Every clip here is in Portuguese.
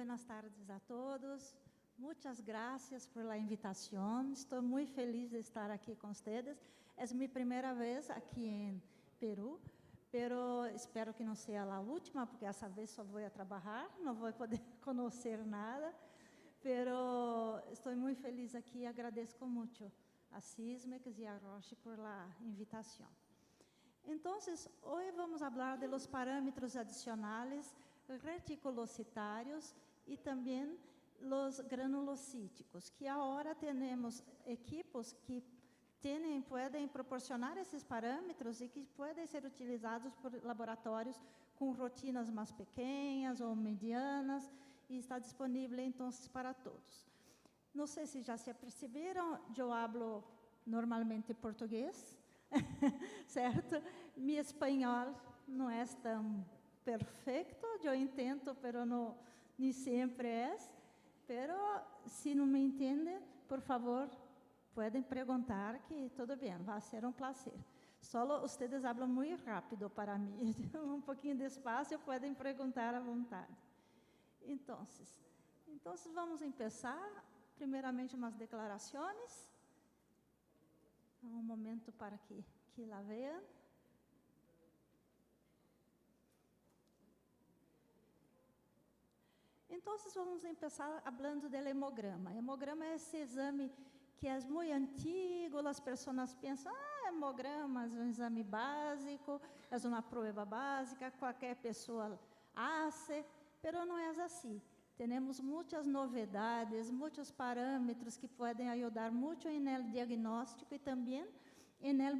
buenas tardes a todos. Muchas gracias por la invitación. Estoy muy feliz de estar aquí con ustedes. Es mi primera vez aquí en Perú, pero espero que no sea la última, porque essa vez só vou trabalhar, não vou poder conhecer nada. Pero estou muito feliz aqui e agradeço muito a Sysmex e a Roche por la invitação. Então, hoje vamos falar de los parâmetros adicionais reticulocitários e também los granulocíticos, que agora temos equipos que podem proporcionar esses parâmetros e que podem ser utilizados por laboratórios com rotinas mais pequenas ou medianas, e está disponível, então, para todos. Não sei se já se aperceberam, eu falo normalmente português, certo? Meu espanhol não é tão perfeito, eu entendo, mas não nem sempre é. Pero se não me entendem, por favor, podem perguntar que tudo bem, vai ser um prazer. Só vocês falam muito rápido para mim, pouquinho despacio, podem perguntar à vontade. Então, vamos começar. Primeiramente, umas declarações. Um momento para que la vejam. Então, vamos começar falando do hemograma. Hemograma é esse exame que é muito antigo, as pessoas pensam, hemograma é um exame básico, é uma prova básica, qualquer pessoa faz, mas não é assim. Temos muitas novidades, muitos parâmetros que podem ajudar muito no diagnóstico e também no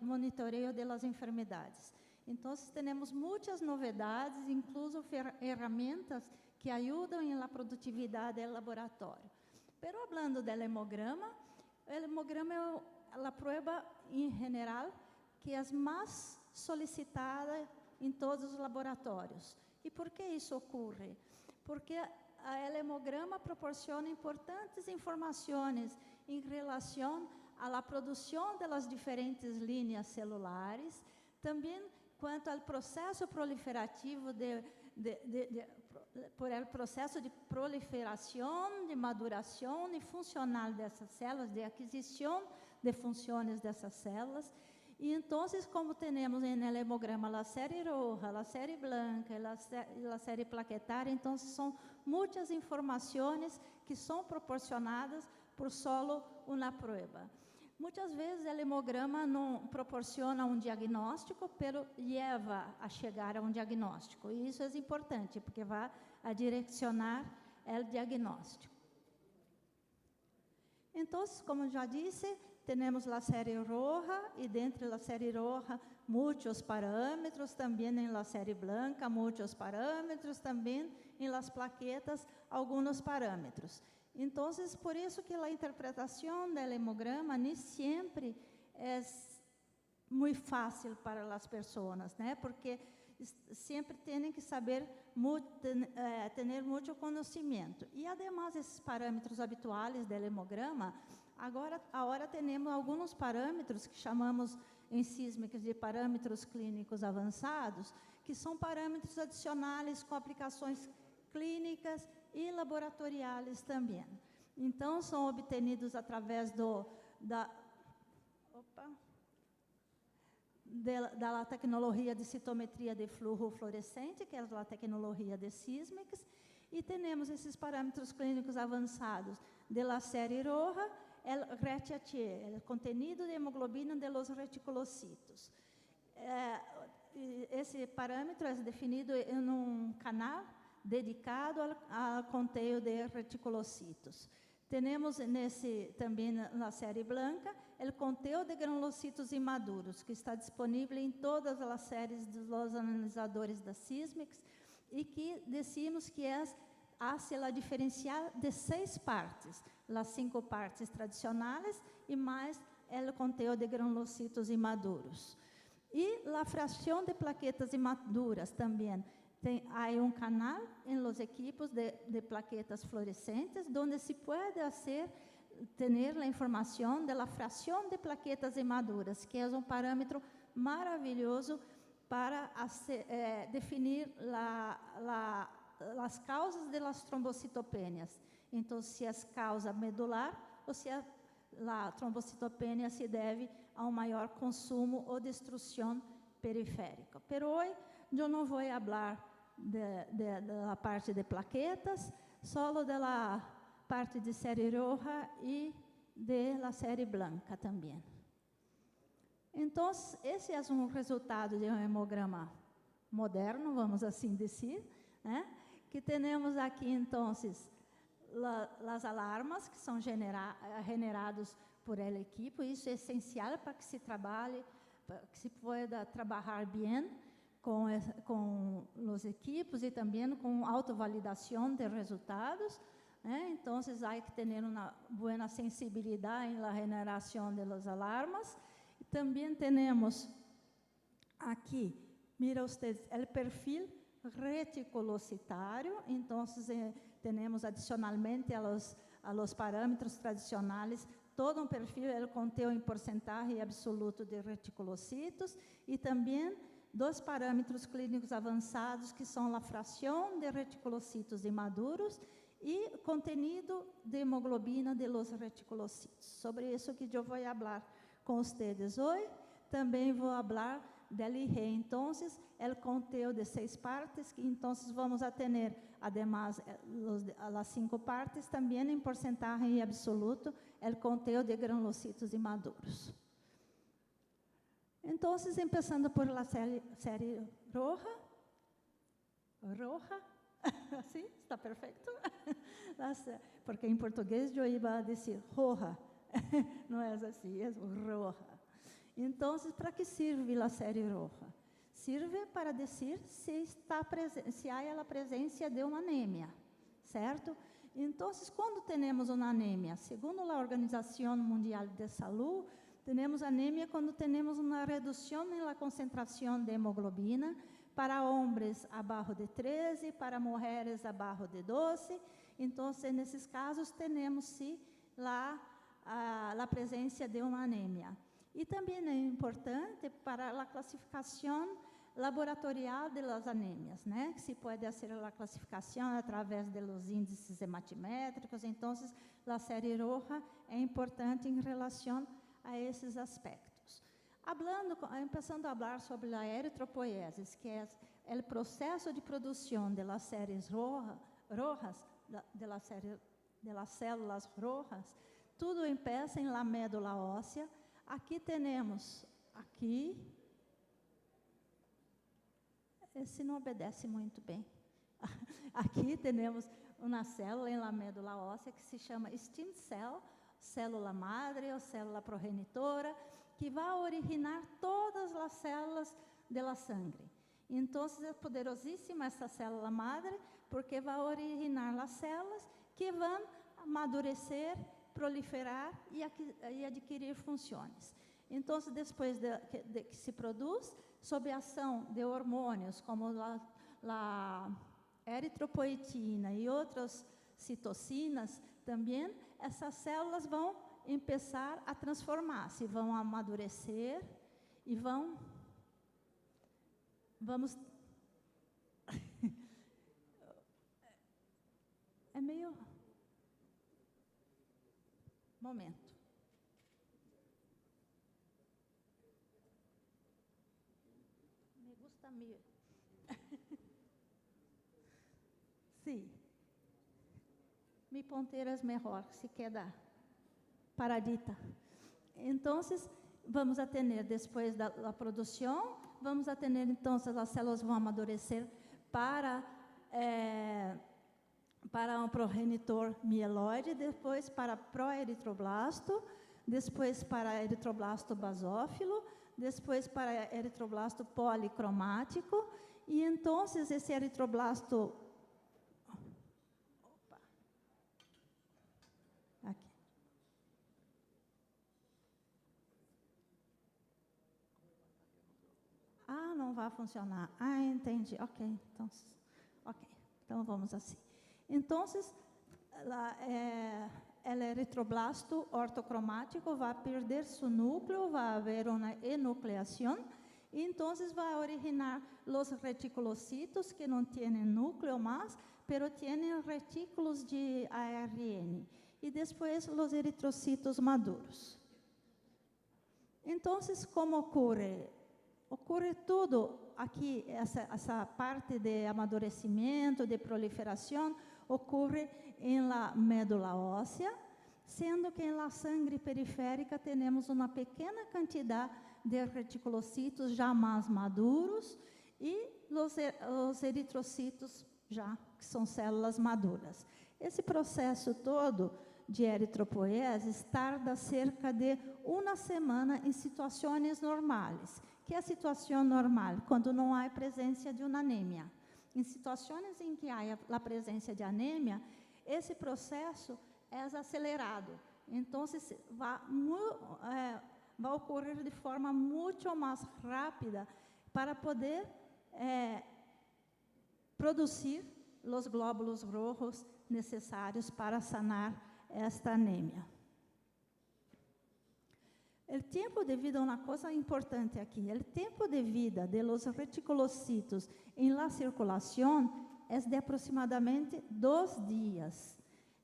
monitoreio das enfermidades. Então, temos muitas novidades, incluso ferramentas que ajudam na produtividade do laboratório. Pero hablando do hemograma, o hemograma é a prova em geral que é mais solicitada em todos os laboratórios. E por que isso ocorre? Porque o hemograma proporciona importantes informações em relação à produção das diferentes linhas celulares, também quanto ao processo proliferativo por el processo de proliferação, de maduração e funcional dessas células, de aquisição de funções dessas células. E então, como temos no hemograma a série roja, a série branca e a série plaquetária, então são muitas informações que são proporcionadas por solo uma prova. Muitas vezes o hemograma não proporciona um diagnóstico, pero leva a chegar a um diagnóstico. E isso é importante, porque vai a direcionar o diagnóstico. Então, como já disse, temos a série roja, e dentro da série roja, muitos parâmetros, também na série branca, muitos parâmetros, também em las plaquetas, alguns parâmetros. Então, por isso que a interpretação do hemograma nem sempre é muito fácil para as pessoas, né? Porque sempre têm que saber ter muito conhecimento. E, además, esses parâmetros habituais do hemograma, agora temos alguns parâmetros que chamamos em Sysmex de parâmetros clínicos avançados, que são parâmetros adicionais com aplicações clínicas e laboratoriais também. Então, são obtenidos através da tecnologia de citometria de fluxo fluorescente, que é a tecnologia de Sysmex, e temos esses parâmetros clínicos avançados da série roja, o RET-ATE, o contenido de hemoglobina de los reticulocitos. Esse parâmetro é definido em um canal dedicado ao conteúdo de reticulocitos. Temos também na série branca o conteúdo de granulocitos imaduros, que está disponível em todas as séries dos analisadores da Sysmex e que decimos que hace a diferencial de 6 partes, as 5 partes tradicionais e mais o conteúdo de granulocitos imaduros. E a fração de plaquetas imaduras também. Há um canal em los equipos de plaquetas fluorescentes, onde se pode ter a informação da fração de plaquetas imaduras, que é um parâmetro maravilhoso para definir as causas das trombocitopenias. Então, se é causa medular ou se a trombocitopenia se deve a um maior consumo ou destruição periférica. Mas hoje eu não vou falar da parte de plaquetas, só da parte de série roja e da série branca também. Então, esse é um resultado de um hemograma moderno, vamos assim dizer, né? Que temos aqui, então, as alarmas que são generadas por ela equipe. Isso é essencial para que se trabalhe, para que se pueda trabalhar bem com os equipos e também com autovalidação de resultados. Então, há que ter uma boa sensibilidade na generação das alarmas. E também temos aqui, mira ustedes, o perfil reticulocitário. Então, temos adicionalmente a los parâmetros tradicionais todo um perfil, ele contém em porcentagem absoluto de reticulocitos e também 2 parâmetros clínicos avançados, que são a fração de reticulocitos imaduros e contenido de hemoglobina de los reticulocitos. Sobre isso que eu vou falar com vocês hoje. Também vou falar del IG. Então, o conteo de 6 partes, que então vamos a ter, además, as 5 partes, também em porcentagem absoluto, o conteo de granulocitos imaduros. Então, começando por la série roja. Roja, assim, está perfeito? Porque em português eu ia dizer roja, não é assim, é roja. Então, para que serve a série roja? Serve para dizer se há a presença de uma anemia, certo? Então, quando temos uma anemia, segundo a Organização Mundial de Saúde, temos anemia quando temos uma redução na concentração de hemoglobina para homens abaixo de 13, para mulheres abaixo de 12. Então, nesses casos, temos sim a presença de uma anemia. E também é importante para a classificação laboratorial das anemias, né? Que se pode fazer a classificação através dos índices hematimétricos. Então, a série roja é importante em relação a esses aspectos. Começando a falar sobre a eritropoiesis, que é o processo de produção de las séries rojas, de las células rojas, tudo começa em la médula óssea. Aqui temos, esse não obedece muito bem. Aqui temos uma célula em la médula óssea que se chama stem cell, célula madre ou célula progenitora, que vai originar todas as células da sangue. Então, é poderosíssima essa célula madre, porque vai originar as células que vão amadurecer, proliferar e adquirir funções. Então, depois de que se produz, sob a ação de hormônios como a eritropoetina e outras citocinas, também essas células vão começar a transformar-se, vão amadurecer e vamos é meio momento. Me gusta mir. Sim. Mi ponteiras melhor, se queda paradita. Então, vamos a ter, depois da produção, vamos a ter, então, as células vão amadurecer para um progenitor mieloide, depois para proeritroblasto, depois para eritroblasto basófilo, depois para eritroblasto policromático, e então esse eritroblasto aqui. Não vai funcionar. Entendi. Ok, então vamos assim. Então, o eritroblasto ortocromático vai perder seu núcleo, vai haver uma enucleação, Y entonces va a originar los reticulocitos que no tienen núcleo más, pero tienen retículos de ARN. Y después los eritrocitos maduros. Entonces, ¿cómo ocurre? Ocurre tudo aqui, essa parte de amadurecimento, de proliferação, ocorre em la médula óssea, sendo que em la sangre periférica temos uma pequena quantidade de reticulocitos já mais maduros e os eritrocitos já, que são células maduras. Esse processo todo de eritropoiesis tarda cerca de uma semana em situações normais. Que é a situação normal? Quando não há presença de uma anemia. Em situações em que há a presença de anemia, esse processo é acelerado. Então, vai ocorrer de forma muito mais rápida para poder produzir os glóbulos rojos necessários para sanar esta anemia. O tempo de vida é uma coisa importante aqui. O tempo de vida de los reticulocitos em la circulação é de aproximadamente 2 dias.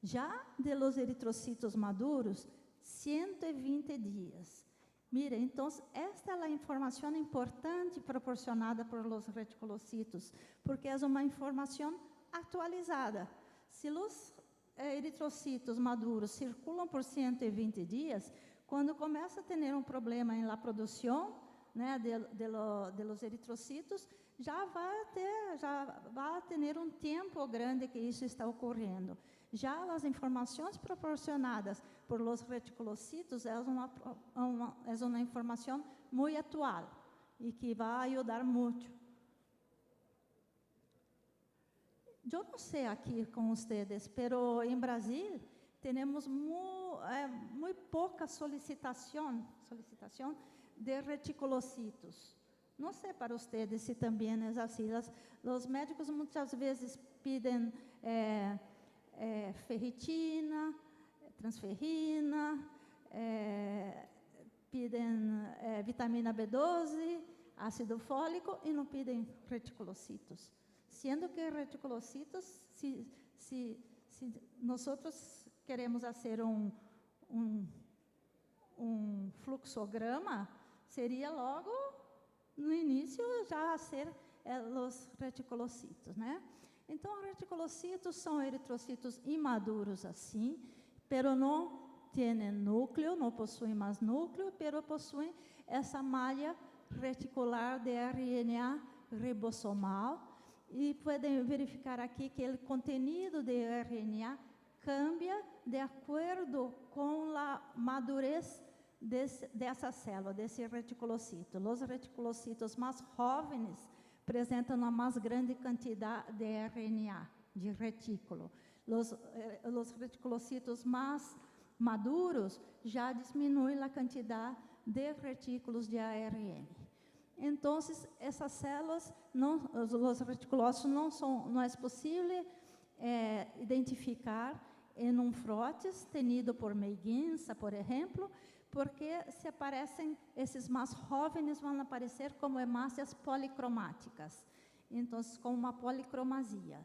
Já de los eritrocitos maduros, 120 dias. Mira, então, esta é a informação importante proporcionada por los reticulocitos, porque é uma informação atualizada. Se os eritrocitos maduros circulam por 120 dias, quando começa a ter um problema em la produção, né, de los eritrocitos, já vai ter um tempo grande que isso está ocorrendo. Já as informações proporcionadas por los reticulocitos é uma informação muito atual e que vai ajudar muito. Eu não sei aqui com vocês, pero em Brasil temos muito pouca solicitação de reticulocitos. Não sei para vocês se também é assim. Os médicos muitas vezes pedem ferritina, transferrina, pedem vitamina B12, ácido fólico e não pedem reticulocitos. Sendo que reticulocitos, se nós queremos fazer um fluxograma, seria logo no início já ser os reticulocitos, né? Então, os reticulocitos são eritrocitos imaduros assim, pero não têm núcleo, não possuem mais núcleo, pero possuem essa malha reticular de RNA ribossomal. E podem verificar aqui que o contenido de RNA cambia de acordo com a madurez dessa célula, desse reticulocito. Os reticulocitos mais jovens apresentam uma mais grande quantidade de RNA, de retículo. Os reticulocitos mais maduros já diminuem a quantidade de retículos de ARN. Então, essas células, os reticulócitos, não é possível identificar em um frótis tenido por Meiginsa, por exemplo, porque se aparecem, esses mais jovens vão aparecer como hemácias policromáticas, então, com uma policromasia.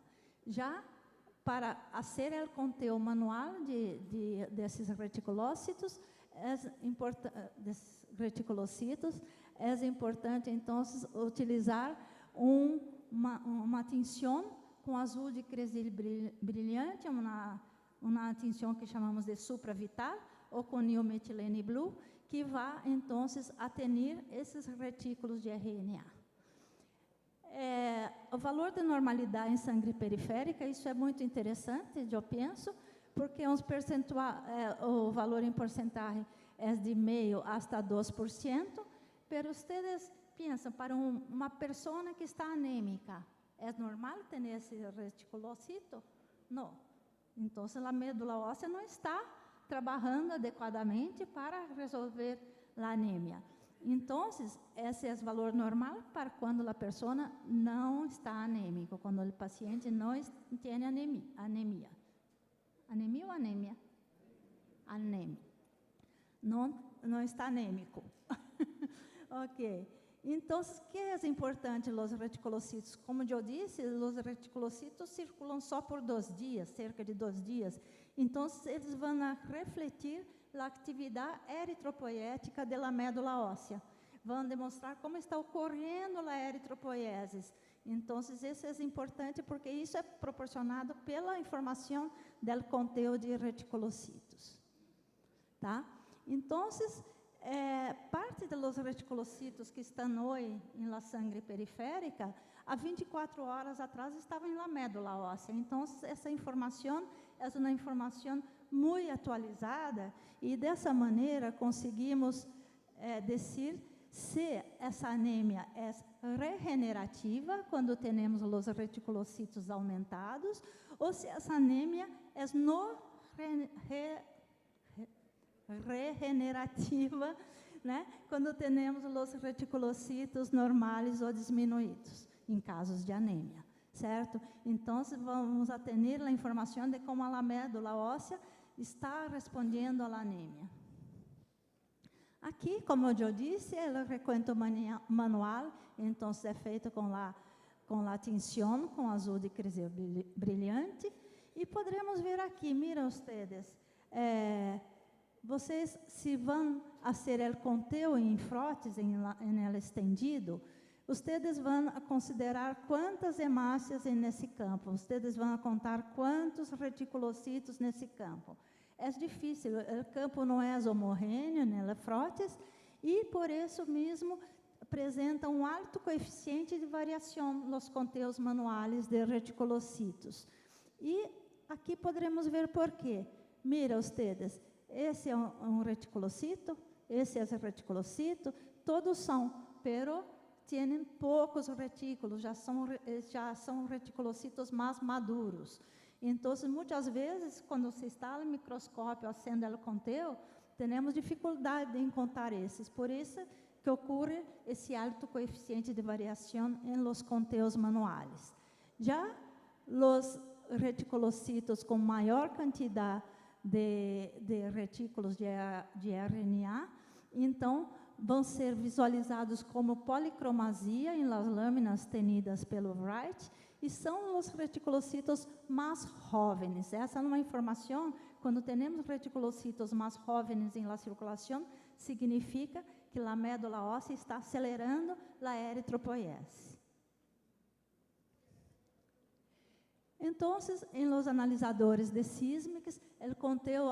Já para fazer o conteo manual desses reticulócitos, é importante, então, utilizar uma tinção com azul de cresil brilhante, uma tinção que chamamos de supravital, ou com neometilene blue, que vai, então, atenir esses retículos de RNA. O valor de normalidade em sangue periférica, isso é muito interessante, eu penso, porque o valor em porcentagem é de 0,5% hasta 2%, pero vocês pensam, para uma pessoa que está anêmica, é normal ter esse reticulocito? Não. Então, a medula óssea não está trabalhando adequadamente para resolver a anemia. Então, esse é o valor normal para quando a pessoa não está anêmica, quando o paciente não tem anemia. Anemia ou anemia? Anemia. Não está anêmico. Ok. Então, o que é importante os reticulocitos? Como eu disse, os reticulocitos circulam só por 2 dias, cerca de 2 dias. Então, eles vão refletir a atividade eritropoética da médula óssea. Vão demonstrar como está ocorrendo a eritropoiesis. Então, isso é importante porque isso é proporcionado pela informação do conteúdo de reticulocitos. Tá? Então, parte dos reticulocitos que estão hoje na sangue periférica, há 24 horas atrás estavam na médula óssea. Então, essa informação é uma informação muito atualizada e, dessa maneira, conseguimos dizer se essa anemia é regenerativa, quando temos os reticulocitos aumentados, ou se essa anemia é não regenerativa, né? Quando temos os reticulocitos normais ou diminuídos, em casos de anemia, certo? Então, vamos a ter a informação de como a médula óssea está respondendo à anemia. Aqui, como eu disse, é o recuento manual, então é feito com a tinção, com azul de criseu brilhante, e poderemos ver aqui, miren ustedes, vocês, se vão a ser o conteúdo em frotes, em ela estendido, vocês vão a considerar quantas hemácias nesse campo, vocês vão a contar quantos reticulocitos nesse campo. É difícil, o campo não é homogêneo, né, frotes, e por isso mesmo apresenta um alto coeficiente de variação nos conteúdos manuais de reticulocitos. E aqui poderemos ver por quê. Mira, ustedes, esse é um reticulocito, esse é o reticulocito, todos são, pero têm poucos retículos, já são reticulocitos mais maduros. Então, muitas vezes, quando se está no microscópio fazendo o conteúdo, temos dificuldade em contar esses. Por isso que ocorre esse alto coeficiente de variação em los conteúdos manuais. Já os reticulocitos com maior quantidade de retículos de RNA, então, vão ser visualizados como policromasia em las lâminas tenidas pelo Wright, e são os reticulocitos mais jovens. Essa é uma informação, quando temos reticulocitos mais jovens em la circulação, significa que a médula óssea está acelerando a eritropoiese. Então, em los analisadores de sísmicos, o conteúdo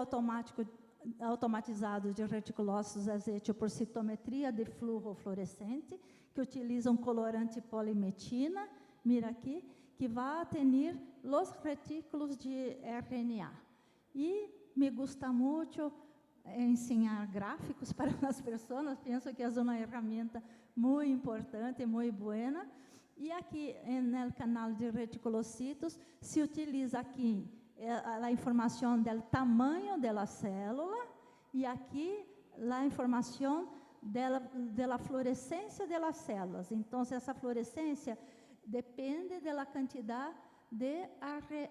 automatizado de reticulócitos é feito por citometria de fluorofluorescente, que utiliza um colorante polimetina, mira aqui, que vai ter os retículos de RNA. E me gusta muito ensinar gráficos para as pessoas, penso que é uma ferramenta muito importante, muito boa. E aqui, no canal de reticulocitos, se utiliza aqui a informação do tamanho da célula e aqui a informação da fluorescência das células. Então, essa fluorescência depende da quantidade de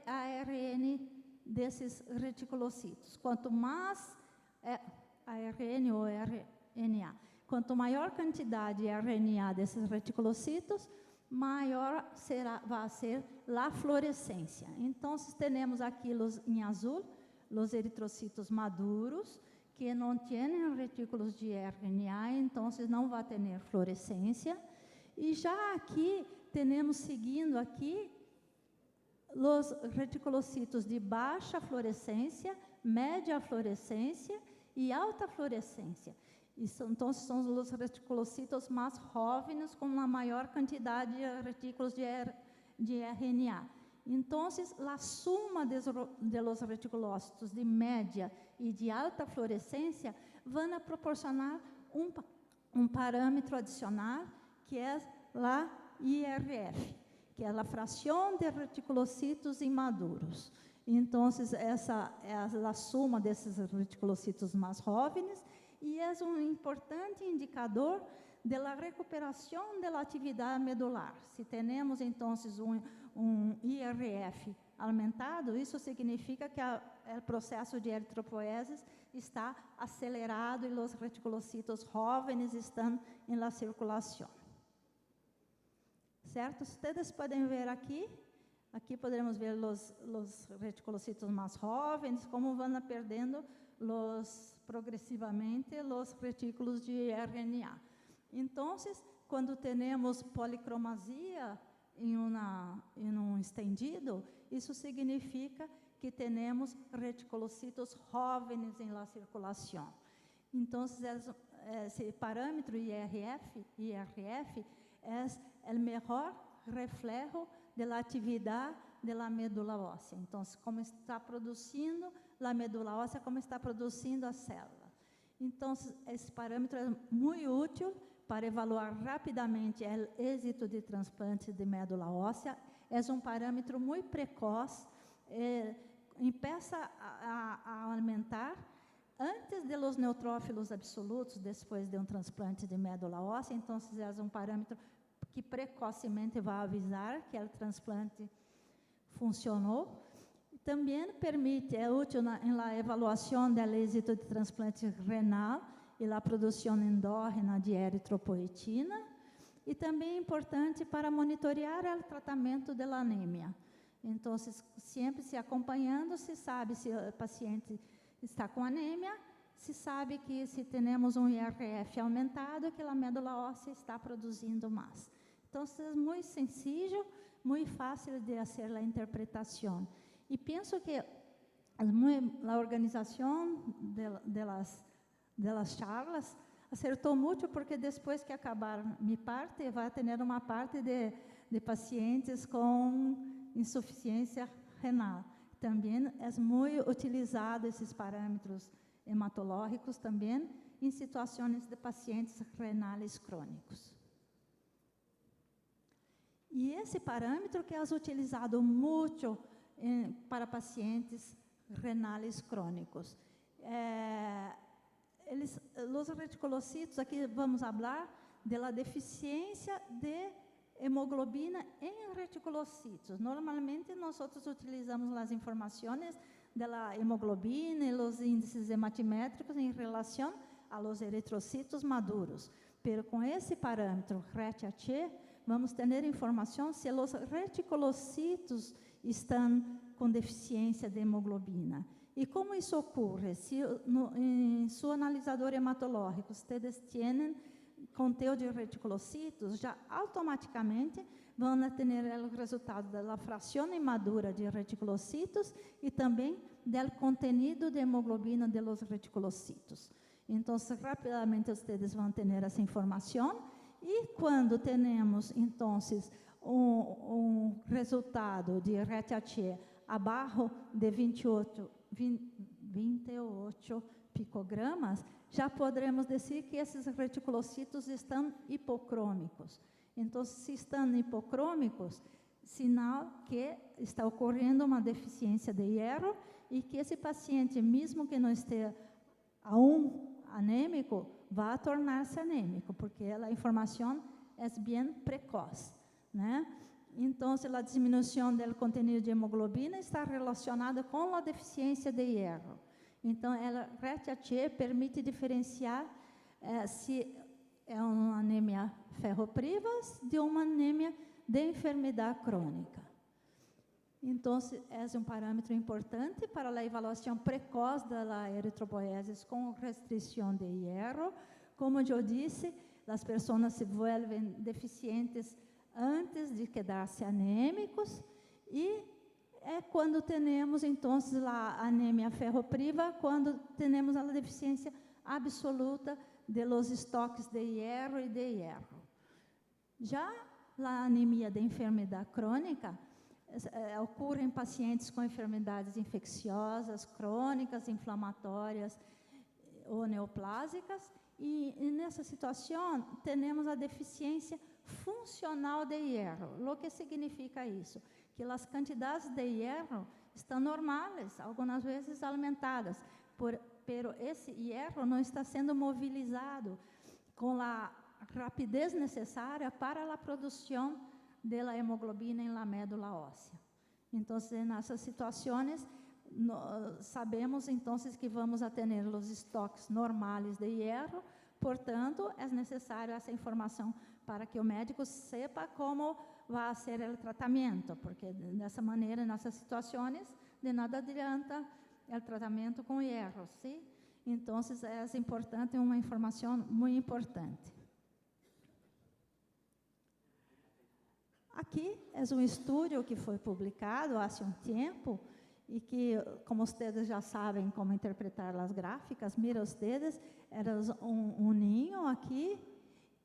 ARN desses reticulocitos. Quanto mais ARN ou RNA, quanto maior quantidade de RNA desses reticulocitos, maior vai ser a fluorescência. Então, temos aqui em azul, os eritrocitos maduros, que não têm retículos de RNA, então não vai ter fluorescência. E já aqui, temos seguindo aqui, os reticulocitos de baixa fluorescência, média fluorescência e alta fluorescência. Então, são os reticulocitos mais jovens, com uma maior quantidade de retículos de RNA. Então, a suma de los reticulocitos de média e de alta fluorescência vão proporcionar um parâmetro adicional, que é a IRF, que é a fração de reticulocitos imaduros. Então, essa é a suma desses reticulocitos mais jovens, e é um importante indicador da recuperação da atividade medular. Se temos, então, um IRF aumentado, isso significa que o processo de eritropoiesis está acelerado e os reticulocitos jovens estão em la circulação. certo? Ustedes podem ver aqui podemos ver os reticulocitos mais jovens, como vão perdendo progressivamente os retículos de RNA. Então, quando temos policromasia em um estendido, isso significa que temos reticulocitos jovens em la circulação. Então, esse parâmetro IRF é o melhor reflejo da atividade da medula óssea. Então, como está produzindo a medula óssea, como está produzindo a célula. Então, esse parâmetro é muito útil para evaluar rapidamente o êxito de transplante de médula óssea. É um parâmetro muito precoce, começa a aumentar antes de los neutrófilos absolutos, depois de um transplante de médula óssea. Então, é um parâmetro que precocemente vai avisar que o transplante funcionou. Também é útil na avaliação do êxito de transplante renal e a produção endógena de eritropoetina, e também é importante para monitorear o tratamento da anemia. Então, sempre se acompanhando, se sabe se o paciente está com anemia, se sabe que se temos um IRF aumentado, que a médula óssea está produzindo mais. Então, é muito sencillo, muito fácil de fazer a interpretação. E penso que a organização das charlas acertou muito, porque depois que acabar minha parte, vai ter uma parte de pacientes com insuficiência renal. Também é muito utilizado esses parâmetros hematológicos também em situações de pacientes renais crônicos. E esse parâmetro que é utilizado muito para pacientes renais crônicos. Os reticulocitos, aqui vamos falar da deficiência de hemoglobina em reticulocitos. Normalmente, nós utilizamos as informações da hemoglobina e os índices hematimétricos em relação aos eritrocitos maduros. Pero com esse parâmetro RET-AT, vamos ter informação se os reticulocitos estão com deficiência de hemoglobina. E como isso ocorre? Se em seu analisador hematológico vocês têm conteúdo de reticulocitos, já automaticamente vão ter o resultado da fração imadura de reticulocitos e também do contenido de hemoglobina de los reticulocitos. Então, rapidamente vocês vão ter essa informação, e quando temos, então, um resultado de RET-AT abaixo de 28 picogramas, já poderemos dizer que esses reticulocitos estão hipocrômicos. Então, se estão hipocrômicos, sinal que está ocorrendo uma deficiência de hierro, e que esse paciente, mesmo que não esteja anêmico, vai tornar-se anêmico, porque a informação é bem precoce, né? Então, a diminuição do contenido de hemoglobina está relacionada com a deficiência de hierro. Então, a RET-AT permite diferenciar se é uma anemia ferroprivas de uma anemia de enfermidade crônica. Então, é um parâmetro importante para a avaliação precoce da eritropoiesis com restrição de hierro. Como eu disse, as pessoas se volvem deficientes antes de quedar-se anêmicos, e é quando temos, então, a anemia ferropriva, quando temos a deficiência absoluta de los estoques de hierro e de hierro. Já a anemia de enfermidade crônica ocorre em pacientes com enfermidades infecciosas, crônicas, inflamatórias ou neoplásicas, e nessa situação temos a deficiência funcional de hierro. O que significa isso? Que as quantidades de hierro estão normais, algumas vezes aumentadas, pero esse hierro não está sendo mobilizado com a rapidez necessária para a produção da hemoglobina em la médula óssea. Então, nessas situações, sabemos então que vamos a ter os estoques normais de hierro portanto, é necessário essa informação para que o médico sepa como vai ser o tratamento, porque dessa maneira, nessas situações, de nada adianta o tratamento com hierro, sim? Então, é importante, uma informação muito importante. Aqui é um estudo que foi publicado há um tempo e que, como vocês já sabem como interpretar as gráficas, mira vocês, era um ninho aqui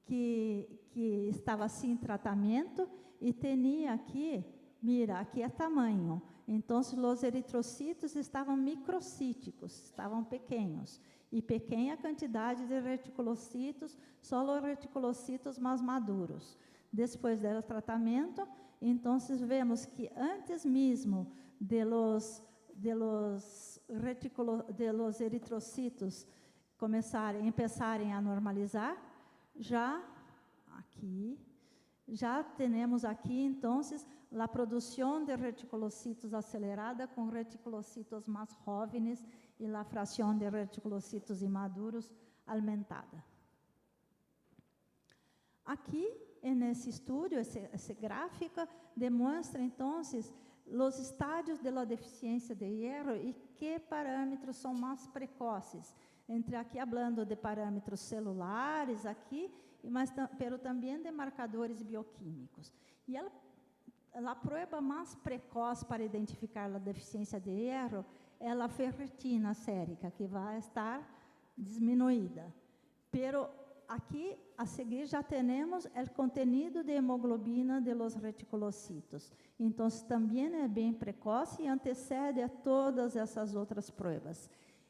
que estava sem tratamento e tinha aqui, mira, aqui é tamanho. Então, os eritrocitos estavam microcíticos, estavam pequenos. E pequena quantidade de reticulocitos, só os reticulocitos mais maduros. Depois do tratamento, então, vemos que antes mesmo de los eritrocitos empezarem a normalizar, já temos aqui, então, a produção de reticulocitos acelerada com reticulocitos mais jovens e a fração de reticulocitos imaduros aumentada. Aqui, nesse estudo, esse gráfico demonstra, então, os estádios da deficiência de hierro e que parâmetros são mais precoces. Entre aqui, falando de parâmetros celulares, aqui, mas também de marcadores bioquímicos. E a prova mais precoce para identificar a deficiência de hierro é a ferritina sérica, que vai estar diminuída. Pero aqui, a seguir, já temos o contenido de hemoglobina de los reticulocitos. Então, também é bem precoce e antecede a todas essas outras provas.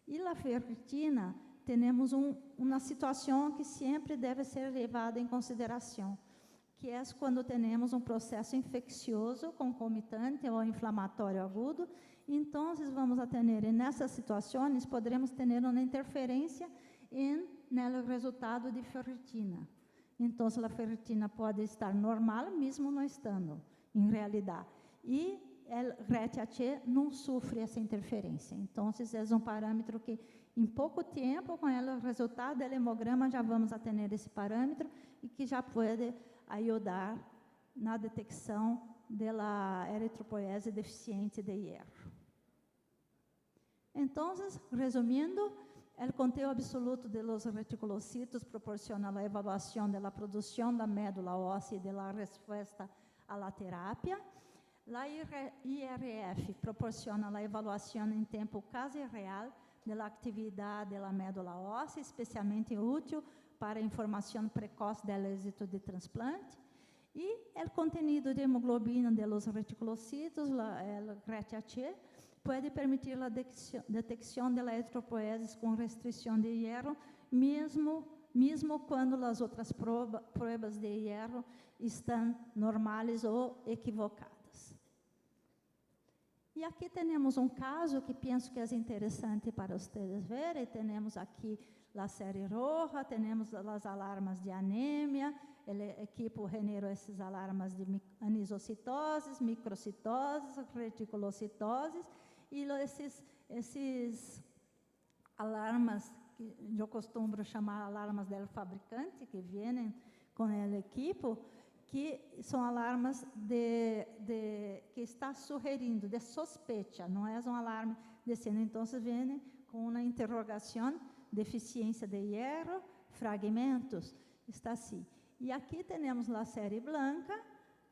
E a ferritina, temos uma situação que sempre deve ser levada em consideração, que é quando temos um processo infeccioso concomitante ou inflamatório agudo. Então, vamos a ter, nessas situações, poderemos ter uma interferência no resultado de ferritina. Então, a ferritina pode estar normal, mesmo não estando, em realidade. E o RET-AT não sofre essa interferência. Então, é um parâmetro que, em pouco tempo, com o resultado do hemograma, já vamos a ter esse parâmetro e que já pode ajudar na detecção da eritropoiese deficiente de hierro. Então, resumindo, o conteo absoluto de los reticulocitos proporciona a avaliação da produção da médula óssea e da resposta à terapia. A IRF proporciona a avaliação em tempo quase real da atividade da médula óssea, especialmente útil para informação precoce do êxito de transplante. E o contenido de hemoglobina de los reticulocitos, o RET-AT, pode permitir a detecção da eritropoiesis com restrição de hierro, mesmo quando as outras provas de hierro estão normais ou equivocadas. E aqui temos um caso que penso que é interessante para vocês verem. Temos aqui a série roja, temos as alarmas de anemia, o equipo generou esses alarmas de anisocitoses, microcitoses, reticulocitoses, e esses alarmas, que eu costumo chamar alarmas do fabricante, que vêm com o equipo, que são alarmas que está sugerindo, de sospecha, não é um alarme descendo. Então, vem com uma interrogação, deficiência de hierro, fragmentos, está assim. E aqui temos a série branca,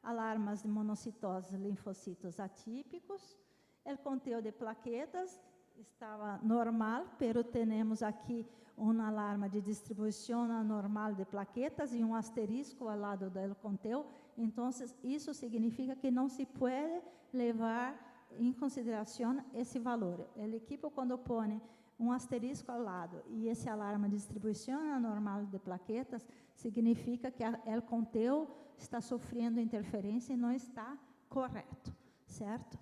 alarmas de monocitose, linfocitos atípicos, o conteo de plaquetas estava normal, pero temos aqui uma alarma de distribuição anormal de plaquetas e um asterisco ao lado do conteo. Então, isso significa que não se pode levar em consideração esse valor. O equipo, quando põe um asterisco ao lado e esse alarma de distribuição anormal de plaquetas, significa que o conteo está sofrendo interferência e não está correto, certo?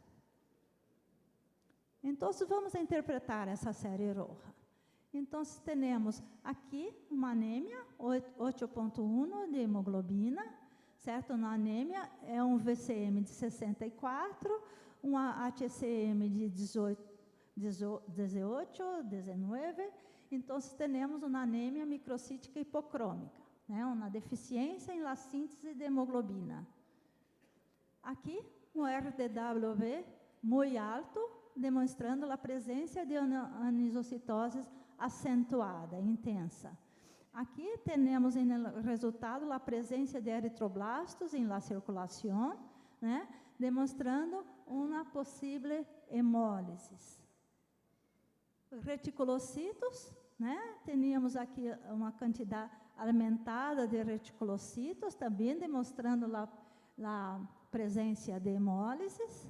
Então, vamos interpretar essa série roja. Então, temos aqui uma anemia, 8,1 de hemoglobina, certo? Na anemia é um VCM de 64, uma HCM de 18, 19, Então, temos uma anemia microcítica hipocrômica, né? Uma deficiência na síntese de hemoglobina. Aqui, um RDW muito alto, demonstrando a presença de anisocitose acentuada, intensa. Aqui temos no resultado a presença de eritroblastos em la circulação, né? Demonstrando uma possível hemólise. Reticulocitos, né? Teníamos aqui uma quantidade aumentada de reticulocitos, também demonstrando a presença de hemólises.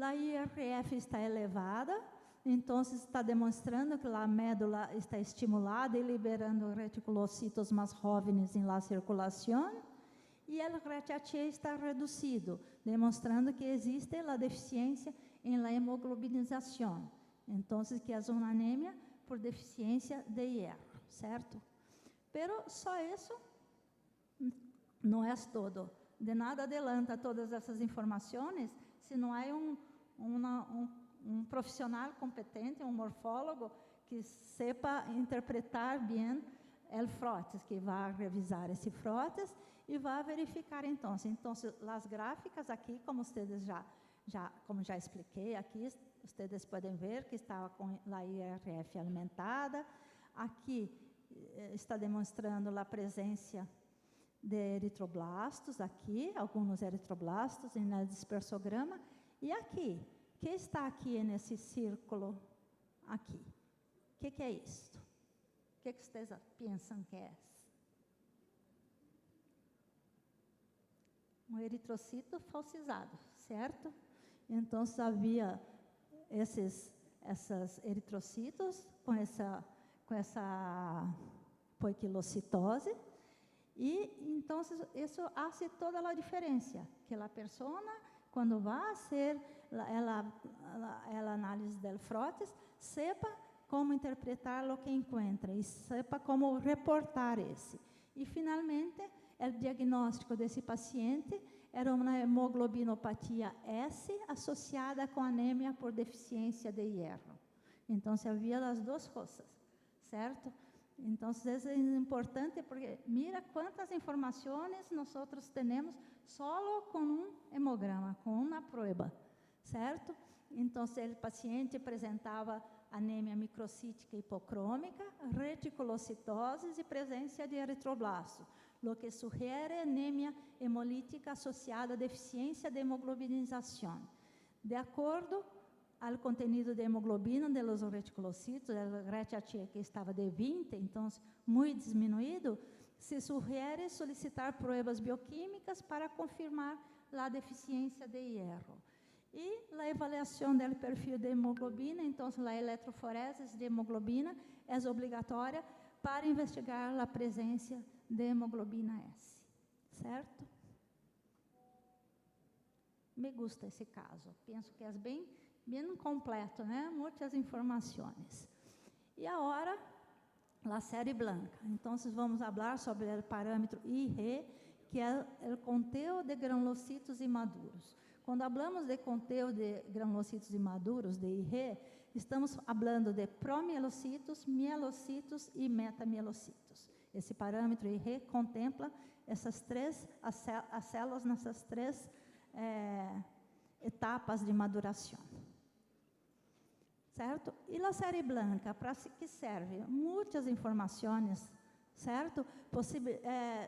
A IRF está elevada, então está demonstrando que a médula está estimulada e liberando reticulocitos mais jovens em la circulação. E o RTH está reduzido, demonstrando que existe a deficiência em la hemoglobinização. Então, que é uma anemia por deficiência de hierro, certo? Pero só isso não é todo. De nada adianta todas essas informações se não há um profissional competente, um morfólogo que sepa interpretar bem o frotes, que vai revisar esse frotes e vai verificar então. Então, as gráficas aqui, como vocês como já expliquei aqui, vocês podem ver que estava com a IRF alimentada. Aqui está demonstrando a presença de eritroblastos, aqui, alguns eritroblastos no dispersograma. E aqui, o que está aqui nesse círculo aqui? O que é isto? O que vocês pensam que é? Um eritrocito falsizado, certo? Então, havia esses eritrocitos com essa poiquilocitose, e então isso faz toda a diferença, que a pessoa, quando vai fazer a análise do frotes, sepa como interpretar o que encontra e sepa como reportar esse. E, finalmente, o diagnóstico desse paciente era uma hemoglobinopatia S associada com anemia por deficiência de hierro. Então, havia as duas coisas, certo? Então, isso é importante porque mira quantas informações nós temos só com um hemograma, com uma prova, certo? Então, o paciente apresentava anemia microcítica hipocrômica, reticulocitoses e presença de eritroblastos, o que sugere anemia hemolítica associada à deficiência de hemoglobinização. De acordo ao contenido de hemoglobina de los reticulocitos, o RTH que estava de 20, então muito diminuído, se sugere solicitar provas bioquímicas para confirmar a deficiência de hierro. E a avaliação do perfil de hemoglobina, então a eletroforese de hemoglobina é obrigatória para investigar a presença de hemoglobina S, certo? Me gusta esse caso, penso que é bem completo, né? Muitas informações. E agora, a série branca. Então, vamos falar sobre o parâmetro IRE, que é o conteo de granulocitos imaduros. Quando falamos de conteo de granulocitos imaduros, de IRE, estamos falando de promielocitos, mielocitos e metamielocitos. Esse parâmetro IRE contempla as células nessas três etapas de maduração. Certo? E a série branca, para que serve? Muitas informações, certo?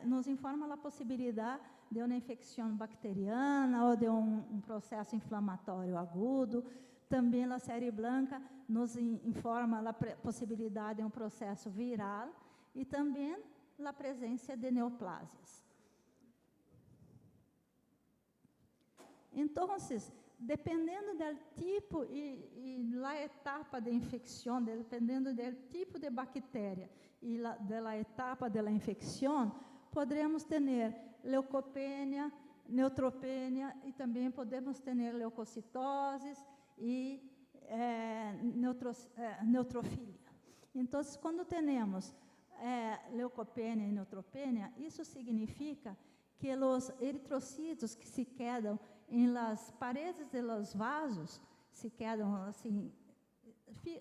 Nos informa a possibilidade de uma infecção bacteriana ou de um processo inflamatório agudo. Também a série branca nos informa a possibilidade de um processo viral e também a presença de neoplásias. Então, dependendo do tipo e da etapa de infecção, dependendo do tipo de bactéria e da etapa da infecção, poderemos ter leucopenia, neutropenia e também podemos ter leucocitoses e neutrofilia. Então, quando temos leucopenia e neutropenia, isso significa que os eritrocitos que se quedam em las paredes de los vasos, se quedam assim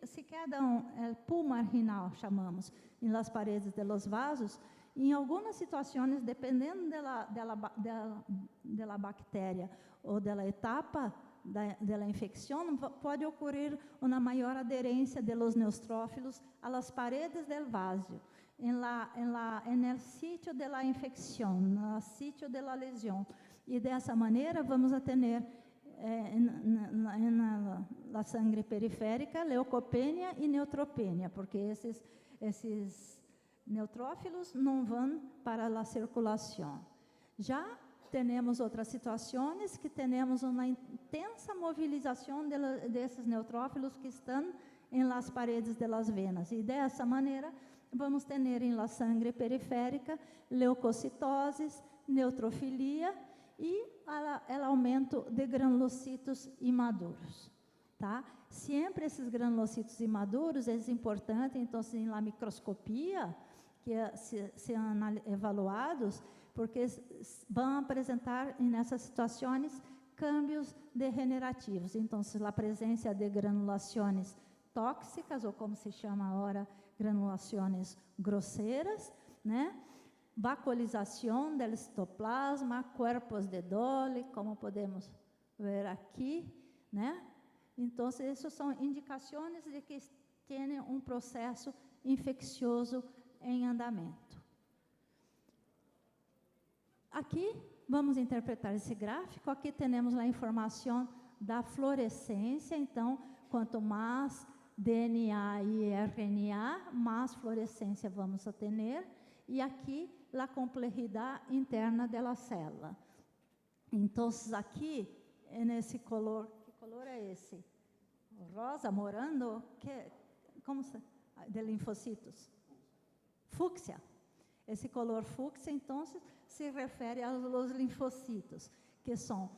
se queda el pool marginal, chamamos, em las paredes de los vasos, em algumas situações, dependendo de la bactéria ou da etapa da infecção, pode ocorrer uma maior aderência de los neutrófilos a las paredes del vaso, en el sitio de la infecção, no sitio de la lesión. E dessa maneira vamos a ter na sangre periférica leucopenia e neutropenia, porque esses neutrófilos não vão para a circulação. Já temos outras situações que temos uma intensa movilização desses neutrófilos que estão em las paredes de las venas. E dessa maneira vamos ter em la sangre periférica leucocitoses, neutrofilia e o aumento de granulocitos imaduros, tá? Sempre esses granulocitos imaduros é importante, então, na microscopia, que são avaliados, porque vão apresentar, nessas situações, câmbios degenerativos. Então, a presença de granulações tóxicas, ou como se chama agora, granulações grosseiras, né? Vascularização do citoplasma, corpos de Dolly, como podemos ver aqui, né? Então, essas são indicações de que tem um processo infeccioso em andamento. Aqui, vamos interpretar esse gráfico. Aqui temos a informação da fluorescência. Então, quanto mais DNA e RNA, mais fluorescência vamos a ter. E aqui, a complexidade interna da célula. Então, aqui, nesse color, que color é esse? Rosa, morango, como se, de linfocitos? Fúcsia. Esse color fúcsia, então, se refere aos linfocitos, que são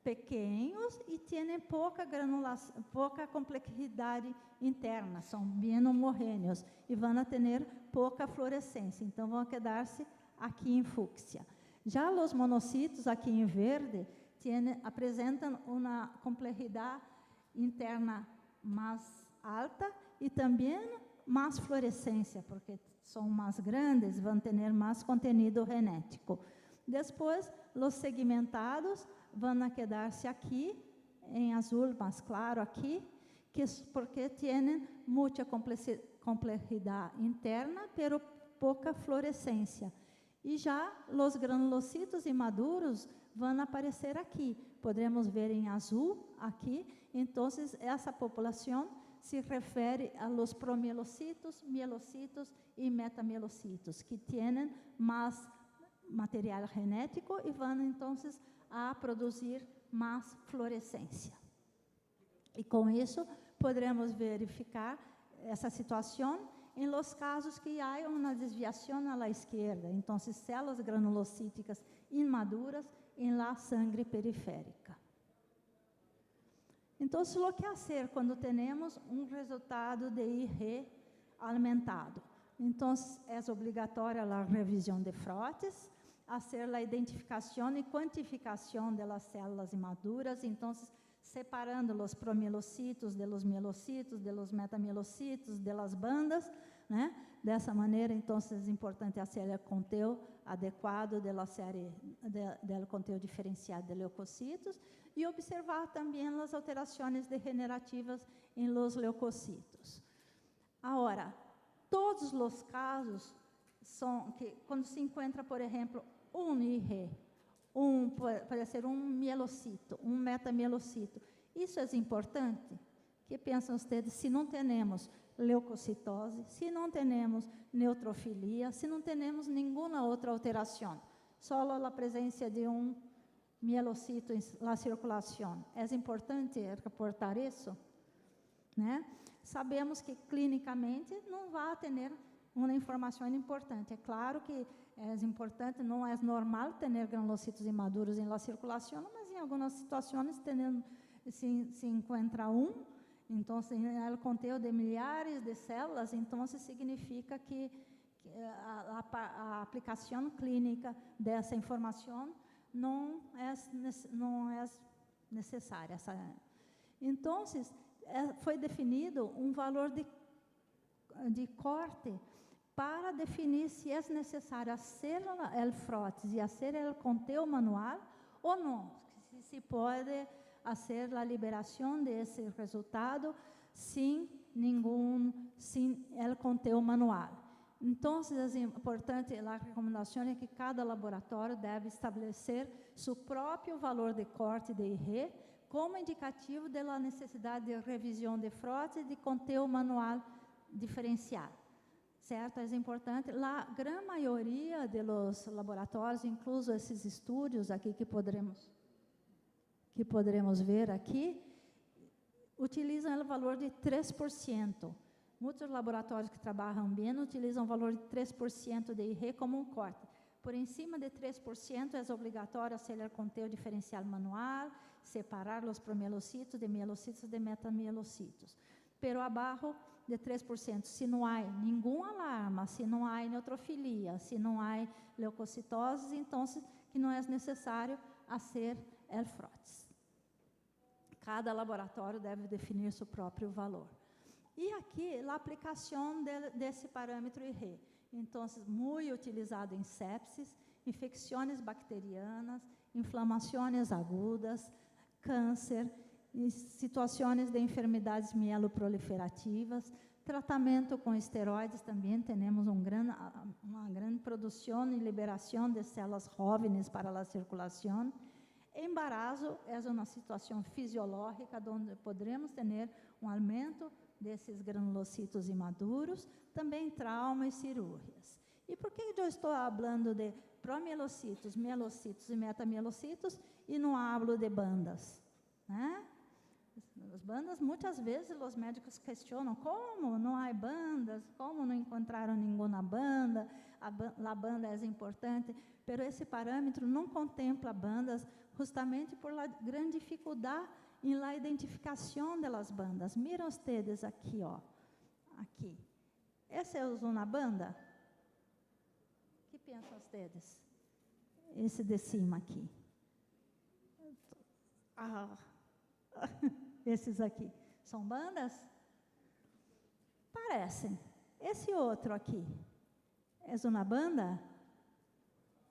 pequenos e têm pouca granulação, pouca complexidade interna, são bem homogêneos e vão ter pouca fluorescência, então vão quedar-se aqui em fúcsia. Já os monocitos, aqui em verde, apresentam uma complexidade interna mais alta e também mais fluorescência, porque são mais grandes, vão ter mais conteúdo genético. Depois, os segmentados vão quedar-se aqui, em azul mais claro aqui, porque têm muita complexidade interna, pero pouca fluorescência. E já os granulocitos imaduros vão aparecer aqui. Podemos ver em azul aqui. Então, essa população se refere a los promielocitos, mielocitos e metamielocitos, que têm mais material genético e vão, então, a produzir mais fluorescência. E com isso, poderemos verificar essa situação em los casos que há uma desviação à esquerda. Então, células granulocíticas imaduras em la sangre periférica. Então, o que fazer quando temos um resultado de IgE aumentado? Então, é obrigatória a revisão de frotes, fazer a identificação e quantificação das células imaduras, então, separando os promielocitos de los mielocitos, de los metamielocitos, de las bandas, né? Dessa maneira, então, é importante fazer o conteúdo adequado da série, do conteúdo diferenciado de leucocitos e observar também as alterações degenerativas em los leucocitos. Agora, todos os casos são que, quando se encontra, por exemplo, um IgE, pode ser um mielocito, um metamielocito. Isso é importante? O que pensam vocês se não temos leucocitose, se não temos neutrofilia, se não temos nenhuma outra alteração? Só a presença de um mielocito na circulação. É importante reportar isso? Né? Sabemos que clinicamente não vai ter uma informação importante. É claro que é importante, não é normal ter granulocitos imaduros em la circulação, mas em algumas situações se encontra então o conteúdo de milhares de células, então significa que a aplicação clínica dessa informação não é necessária. Então, foi definido um valor de corte para definir se é necessário hacer el frotes e hacer el conteo manual ou não, se pode fazer a liberação desse resultado sem el conteo manual. Então, é importante, a recomendação é que cada laboratório deve estabelecer seu próprio valor de corte de IRE como indicativo da necessidade de revisão de frotes e de conteo manual diferenciado. Certo? É importante. A grande maioria dos laboratórios, incluso esses estúdios aqui que poderemos ver aqui, utilizam o valor de 3%. Muitos laboratórios que trabalham bem utilizam o valor de 3% de IRE como um corte. Por em cima de 3% é obrigatório fazer o conteo diferencial manual, separar os promielocitos de mielocitos de metamielocitos. Pero abaixo de 3%, se não há nenhum alarma, se não há neutrofilia, se não há leucocitose, então que não é necessário fazer el frotes. Cada laboratório deve definir seu próprio valor. E aqui, a aplicação desse parâmetro IRE. Então, muito utilizado em sepsis, infecções bacterianas, inflamações agudas, câncer, em situações de enfermidades mieloproliferativas, tratamento com esteroides também, temos uma grande produção e liberação de células jovens para a circulação. Embarazo é uma situação fisiológica onde poderemos ter um aumento desses granulocitos imaduros, também trauma e cirúrgias. E por que eu estou falando de promielocitos, mielocitos e metamielocitos e não hablo de bandas? Né? As bandas, muitas vezes, os médicos questionam como não há bandas, como não encontraram nenhuma banda, a banda é importante, mas esse parâmetro não contempla bandas justamente por la grande dificuldade em la identificação das bandas. Miram vocês aqui, ó, aqui. Essa é uma banda? O que pensam vocês? Esse de cima aqui. Esses aqui são bandas? Parecem. Esse outro aqui é uma banda?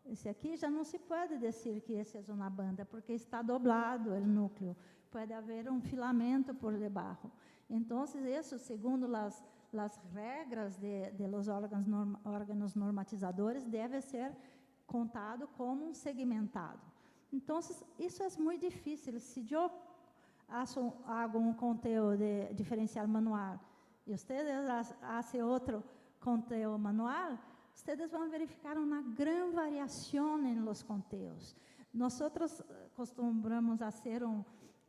Esse aqui já não se pode dizer que esse é uma banda, porque está doblado o núcleo. Pode haver um filamento por debaixo. Então, isso, segundo as regras de los órgãos normatizadores, deve ser contado como um segmentado. Então, isso é muito difícil. Se eu hago um conteo de diferencial manual e vocês fazem outro conteo manual, vocês vão verificar uma grande variação em los conteos. Nós costumamos fazer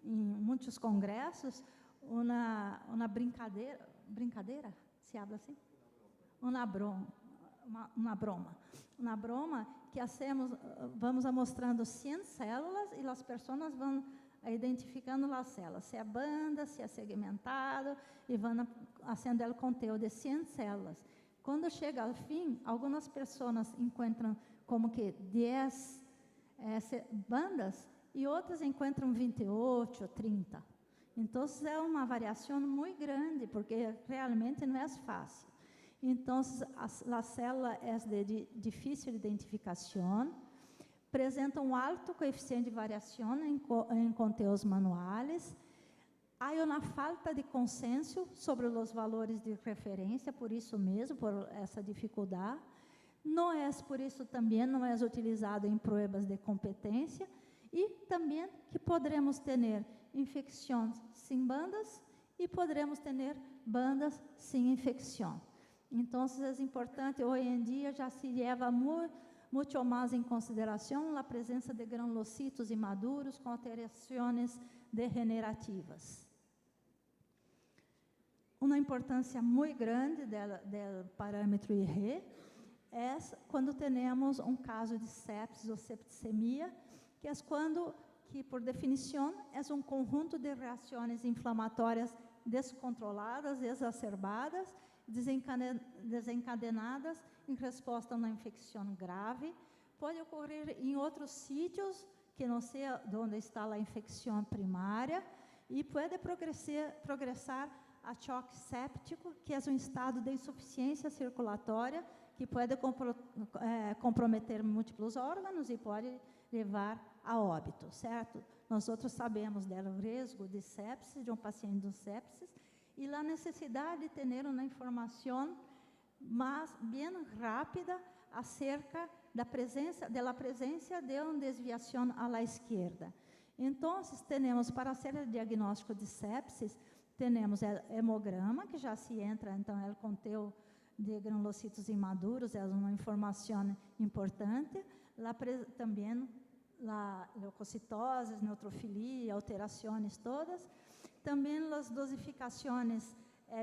em muitos congressos uma brincadeira, se habla assim? Uma broma que vamos mostrando 100 células e as pessoas vão identificando as células, se é banda, se é segmentado, e vão fazendo o conteo de 100 células. Quando chega ao fim, algumas pessoas encontram como que 10 bandas e outras encontram 28 ou 30. Então, é uma variação muito grande, porque realmente não é fácil. Então, a célula é de difícil identificação, apresenta um alto coeficiente de variação em conteúdos manuais. Há uma falta de consenso sobre os valores de referência, por isso mesmo, por essa dificuldade. Não é por isso também não é utilizado em provas de competência e também que poderemos ter infecções sem bandas e poderemos ter bandas sem infecção. Então, é importante, hoje em dia já se leva muito mais em consideração a presença de granulocitos imaduros com alterações degenerativas. Uma importância muito grande do parâmetro IRE é quando temos um caso de sepsis ou septicemia, que é quando, por definição, é um conjunto de reações inflamatórias descontroladas, exacerbadas, desencadenadas em resposta a uma infecção grave. Pode ocorrer em outros sítios, que não sei onde está a infecção primária, e pode progressar a choque séptico, que é um estado de insuficiência circulatória, que pode comprometer múltiplos órgãos e pode levar a óbito, certo? Nós outros sabemos do risco de sepsis, de um paciente com sepsis, e a necessidade de ter uma informação mais bem rápida acerca da presença de uma desviação à esquerda. Então, temos, para fazer o diagnóstico de sepsis, temos o hemograma, que já se entra, então, o conteúdo de granulocitos imaduros, é uma informação importante. Também leucocitoses, neutrofilia, alterações todas. Também as dosificações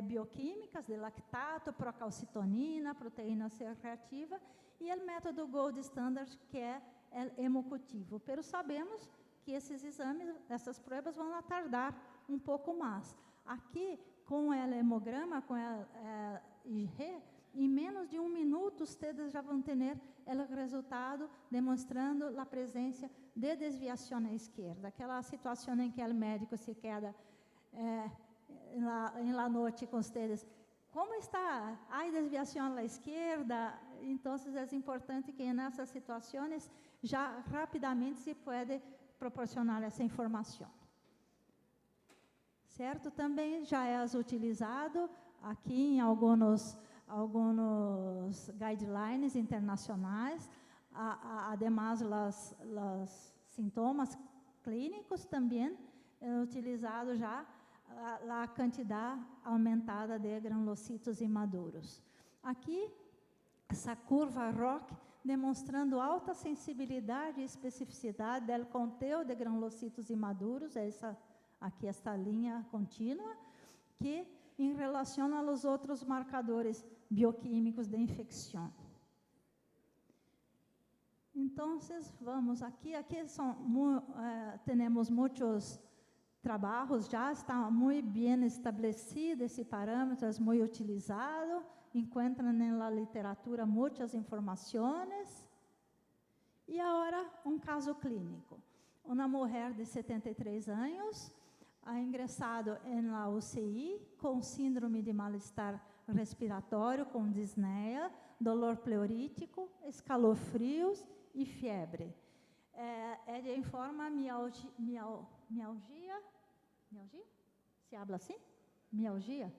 bioquímicas de lactato, procalcitonina, proteína C reativa, e o método Gold Standard, que é o hemocultivo. Pero sabemos que esses exames, essas provas vão tardar um pouco mais. Aqui, com o hemograma, com a IG, em menos de 1 minuto, vocês já vão ter o resultado demonstrando a presença de desviação à esquerda. Aquela situação em que o médico se queda na noite com vocês. Como está? Há desviação à esquerda? Então, é importante que nessas situações já rapidamente se pode proporcionar essa informação. Certo? Também já é utilizado aqui em alguns guidelines internacionais, además os sintomas clínicos também utilizado já a quantidade aumentada de granulocitos imaduros. Aqui, essa curva ROC demonstrando alta sensibilidade e especificidade do conteúdo de granulocitos imaduros, aqui esta linha contínua, que em relação aos outros marcadores bioquímicos de infecção. Então, vamos aqui temos muitos trabalhos, já está muito bem estabelecido esse parâmetro, é muito utilizado, encontram na literatura muitas informações. E agora, um caso clínico. Uma mulher de 73 anos, ha ingressado na UCI com síndrome de mal-estar respiratório, com disneia, dolor pleurítico, escalofrios e febre. Ela informa mialgia? Se habla assim? Mialgia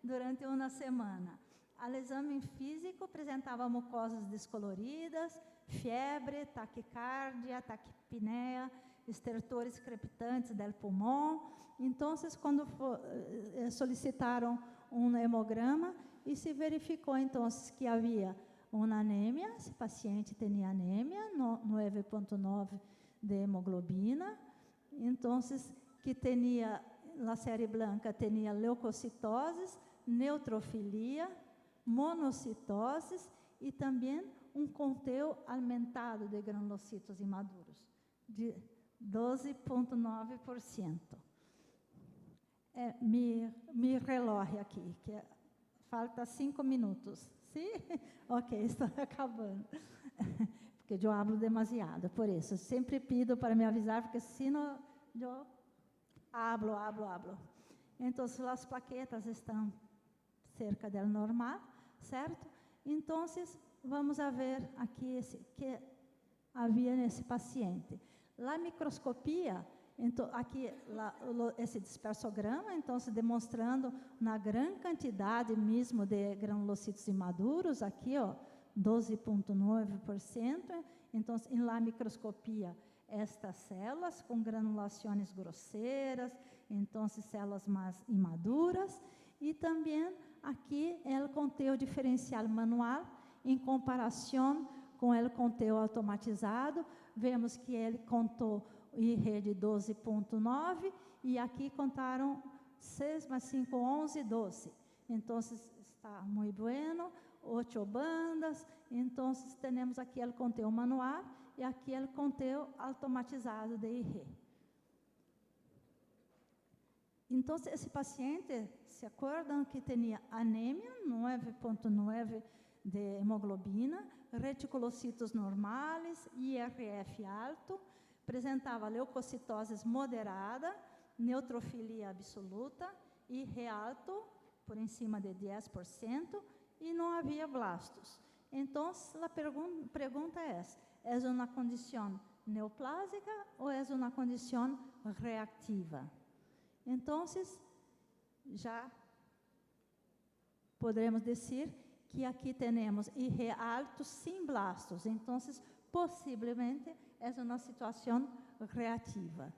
durante uma semana. Ao exame físico, apresentava mucosas descoloridas, febre, taquicardia, taquipneia, estertores crepitantes do pulmão. Então, quando solicitaram um hemograma e se verificou, então, que havia uma anemia, esse paciente tinha anemia, 9,9 de hemoglobina, então, que tinha, na série branca, tinha leucocitoses, neutrofilia, monocitoses e também um conteúdo aumentado de granulocitos imaduros, de 12,9%. Me relógio aqui, que falta 5 minutos. Sim? Ok, estou acabando. Porque eu hablo demasiado, por isso. Sempre pido para me avisar, porque senão eu hablo. Então, as plaquetas estão cerca do normal, certo? Então, vamos a ver aqui que havia nesse paciente. A microscopia, então, aqui esse dispersograma, então, demonstrando uma grande quantidade mesmo de granulocitos imaduros, aqui, 12,9%. Então, na microscopia, estas células com granulações grosseiras, então, células mais imaduras, e também aqui o conteúdo diferencial manual em comparação com o conteúdo automatizado. Vemos que ele contou IG de 12,9 e aqui contaram 6 mais 5, 11, 12. Então, está muito bueno, 8 bandas. Então, temos aqui o conteúdo manual e aqui o conteúdo automatizado de IG. Então, esse paciente, se acordam que tinha anemia, 9,9 de hemoglobina, reticulocitos normais, IRF alto, apresentava leucocitose moderada, neutrofilia absoluta e realto por cima de 10% e não havia blastos. Então, a pergunta é uma condição neoplásica ou é uma condição reativa? Então, já podemos dizer que aqui temos IgE alto sem blastos. Então, possivelmente é uma situação reativa.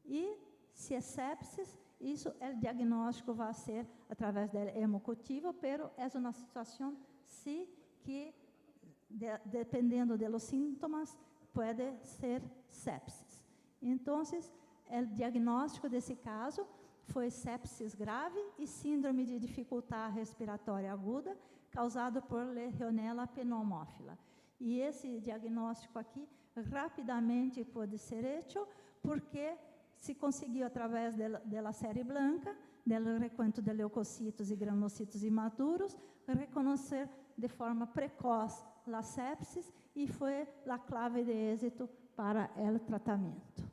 E se é sepsis, isso o diagnóstico vai ser através do hemocultivo, pero é uma situação sim que dependendo dos sintomas pode ser sepsis. Então, o diagnóstico desse caso foi sepsis grave e síndrome de dificuldade respiratória aguda causado por Legionella pneumófila. E esse diagnóstico aqui rapidamente pode ser feito porque se conseguiu através da série branca, do recuento de leucocitos e granulocitos imaduros, reconhecer de forma precoce a sepsis e foi a clave de êxito para o tratamento.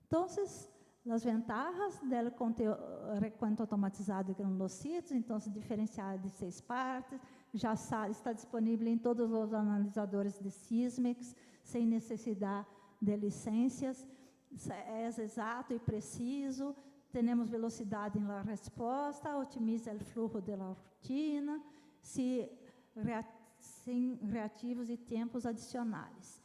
Então, as vantagens do recuento automatizado de granulocitos, então, diferenciado de 6 partes, já está disponível em todos os analisadores de Sysmex, sem necessidade de licenças, é exato e preciso, temos velocidade na resposta, otimiza o fluxo da rotina, sem reativos e tempos adicionais.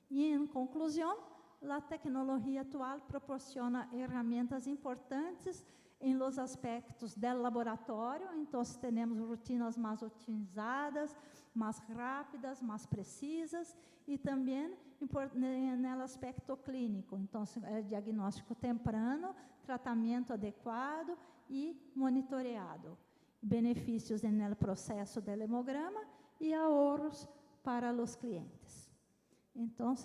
E, em conclusão, a tecnologia atual proporciona ferramentas importantes em los aspectos do laboratório, então temos rotinas mais otimizadas, mais rápidas, mais precisas, e também no aspecto clínico, então diagnóstico temprano, tratamento adequado e monitoreado, benefícios no processo do hemograma e ahorros para os clientes. Então,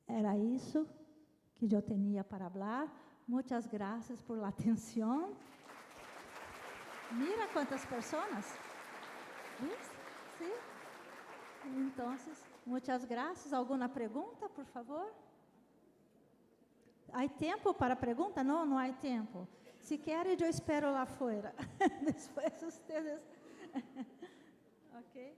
era isso que eu tinha para falar. Muitas graças por la atenção. Mira quantas pessoas. Sim. Então, muitas graças. Alguma pergunta, por favor? Há tempo para pergunta? Não, não há tempo. Se querem, eu espero lá fora. Depois vocês. Ok?